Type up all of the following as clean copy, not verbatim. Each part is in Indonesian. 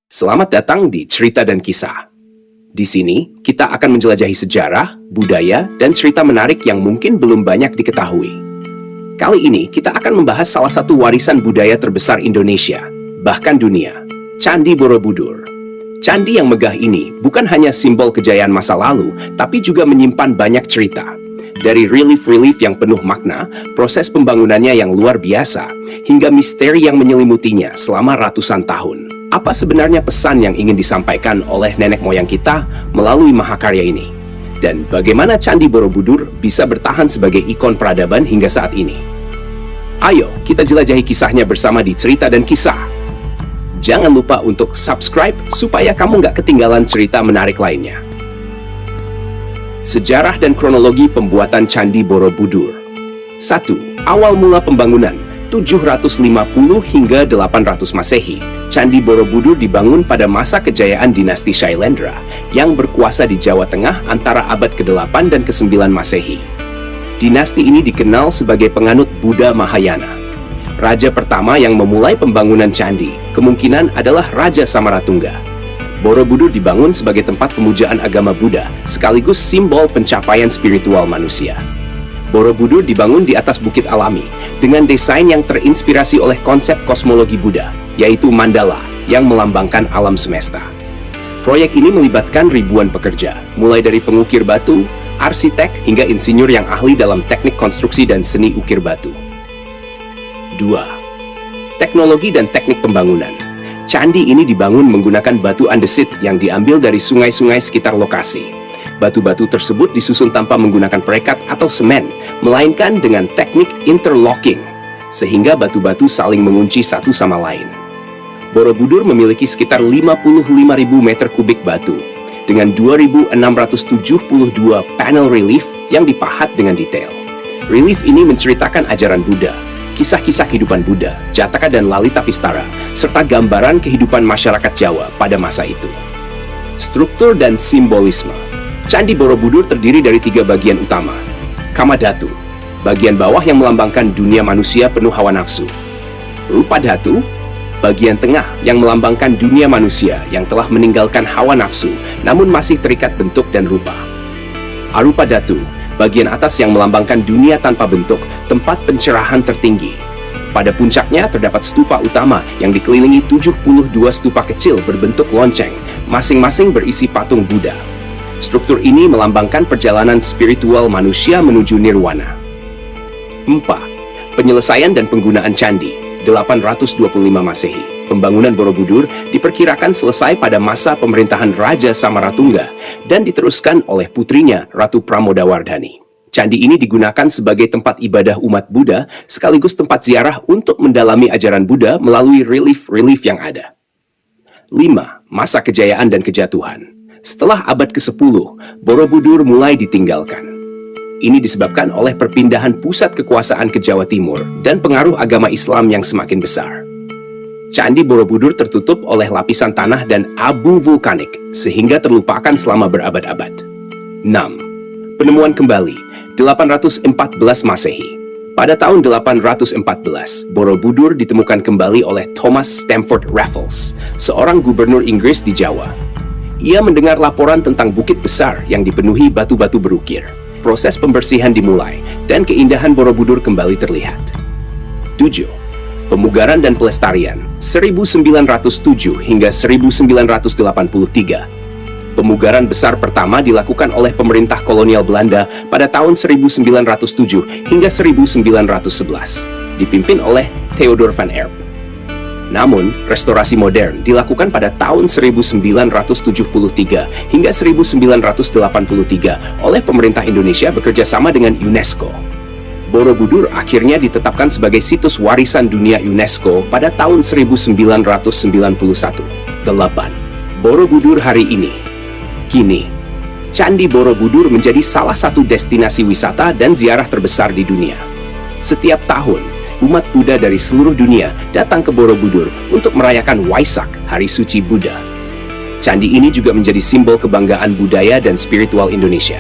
Selamat datang di Cerita dan Kisah. Di sini, kita akan menjelajahi sejarah, budaya, dan cerita menarik yang mungkin belum banyak diketahui. Kali ini, kita akan membahas salah satu warisan budaya terbesar Indonesia, bahkan dunia, Candi Borobudur. Candi yang megah ini bukan hanya simbol kejayaan masa lalu, tapi juga menyimpan banyak cerita. Dari relief-relief yang penuh makna, proses pembangunannya yang luar biasa, hingga misteri yang menyelimutinya selama ratusan tahun. Apa sebenarnya pesan yang ingin disampaikan oleh nenek moyang kita melalui mahakarya ini? Dan bagaimana Candi Borobudur bisa bertahan sebagai ikon peradaban hingga saat ini? Ayo, kita jelajahi kisahnya bersama di Cerita dan Kisah. Jangan lupa untuk subscribe supaya kamu nggak ketinggalan cerita menarik lainnya. Sejarah dan kronologi pembuatan Candi Borobudur. 1. Awal mula pembangunan 750 hingga 800 Masehi. Candi Borobudur dibangun pada masa kejayaan dinasti Shailendra yang berkuasa di Jawa Tengah antara abad ke-8 dan ke-9 Masehi. Dinasti ini dikenal sebagai penganut Buddha Mahayana. Raja pertama yang memulai pembangunan candi kemungkinan adalah Raja Samaratungga. Borobudur dibangun sebagai tempat pemujaan agama Buddha sekaligus simbol pencapaian spiritual manusia. Borobudur dibangun di atas bukit alami dengan desain yang terinspirasi oleh konsep kosmologi Buddha, yaitu mandala yang melambangkan alam semesta. Proyek ini melibatkan ribuan pekerja, mulai dari pengukir batu, arsitek, hingga insinyur yang ahli dalam teknik konstruksi dan seni ukir batu. 2. Teknologi dan teknik pembangunan. Candi ini dibangun menggunakan batu andesit yang diambil dari sungai-sungai sekitar lokasi. Batu-batu tersebut disusun tanpa menggunakan perekat atau semen, melainkan dengan teknik interlocking, sehingga batu-batu saling mengunci satu sama lain. Borobudur memiliki sekitar 55.000 meter kubik batu, dengan 2.672 panel relief yang dipahat dengan detail. Relief ini menceritakan ajaran Buddha, kisah-kisah kehidupan Buddha, Jataka dan Lalita Vistara, serta gambaran kehidupan masyarakat Jawa pada masa itu. Struktur dan simbolisme. Candi Borobudur terdiri dari 3 bagian utama. Kamadhatu, bagian bawah yang melambangkan dunia manusia penuh hawa nafsu. Rupadhatu, bagian tengah yang melambangkan dunia manusia yang telah meninggalkan hawa nafsu namun masih terikat bentuk dan rupa. Arupadhatu, bagian atas yang melambangkan dunia tanpa bentuk, tempat pencerahan tertinggi. Pada puncaknya terdapat stupa utama yang dikelilingi 72 stupa kecil berbentuk lonceng, masing-masing berisi patung Buddha. Struktur ini melambangkan perjalanan spiritual manusia menuju nirwana. 4. Penyelesaian dan penggunaan candi 825 Masehi. Pembangunan Borobudur diperkirakan selesai pada masa pemerintahan Raja Samaratungga dan diteruskan oleh putrinya Ratu Pramodawardhani. Candi ini digunakan sebagai tempat ibadah umat Buddha sekaligus tempat ziarah untuk mendalami ajaran Buddha melalui relief-relief yang ada. 5. Masa kejayaan dan kejatuhan. Setelah abad ke-10, Borobudur mulai ditinggalkan. Ini disebabkan oleh perpindahan pusat kekuasaan ke Jawa Timur dan pengaruh agama Islam yang semakin besar. Candi Borobudur tertutup oleh lapisan tanah dan abu vulkanik, sehingga terlupakan selama berabad-abad. 6. Penemuan kembali, 814 Masehi. Pada tahun 814, Borobudur ditemukan kembali oleh Thomas Stamford Raffles, seorang gubernur Inggris di Jawa. Ia mendengar laporan tentang bukit besar yang dipenuhi batu-batu berukir. Proses pembersihan dimulai, dan keindahan Borobudur kembali terlihat. 7. Pemugaran dan pelestarian 1907 hingga 1983. Pemugaran besar pertama dilakukan oleh pemerintah kolonial Belanda pada tahun 1907 hingga 1911, dipimpin oleh Theodor van Erp. Namun, restorasi modern dilakukan pada tahun 1973 hingga 1983 oleh pemerintah Indonesia bekerja sama dengan UNESCO. Borobudur akhirnya ditetapkan sebagai situs warisan dunia UNESCO pada tahun 1991. 8. Borobudur hari ini. Kini, Candi Borobudur menjadi salah satu destinasi wisata dan ziarah terbesar di dunia. Setiap tahun, umat Buddha dari seluruh dunia datang ke Borobudur untuk merayakan Waisak, Hari Suci Buddha. Candi ini juga menjadi simbol kebanggaan budaya dan spiritual Indonesia.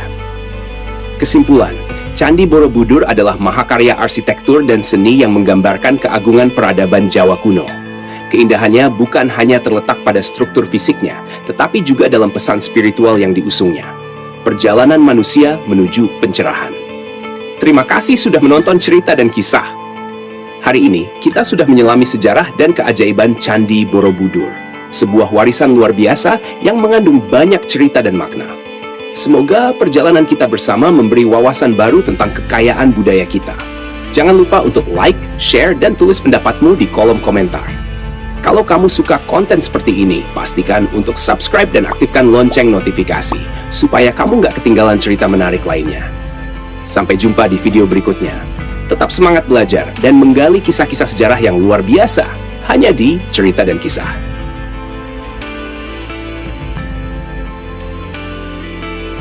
Kesimpulan, Candi Borobudur adalah mahakarya arsitektur dan seni yang menggambarkan keagungan peradaban Jawa kuno. Keindahannya bukan hanya terletak pada struktur fisiknya, tetapi juga dalam pesan spiritual yang diusungnya. Perjalanan manusia menuju pencerahan. Terima kasih sudah menonton cerita dan kisah. Hari ini, kita sudah menyelami sejarah dan keajaiban Candi Borobudur. Sebuah warisan luar biasa yang mengandung banyak cerita dan makna. Semoga perjalanan kita bersama memberi wawasan baru tentang kekayaan budaya kita. Jangan lupa untuk like, share, dan tulis pendapatmu di kolom komentar. Kalau kamu suka konten seperti ini, pastikan untuk subscribe dan aktifkan lonceng notifikasi, supaya kamu nggak ketinggalan cerita menarik lainnya. Sampai jumpa di video berikutnya. Tetap semangat belajar dan menggali kisah-kisah sejarah yang luar biasa, hanya di Cerita dan Kisah.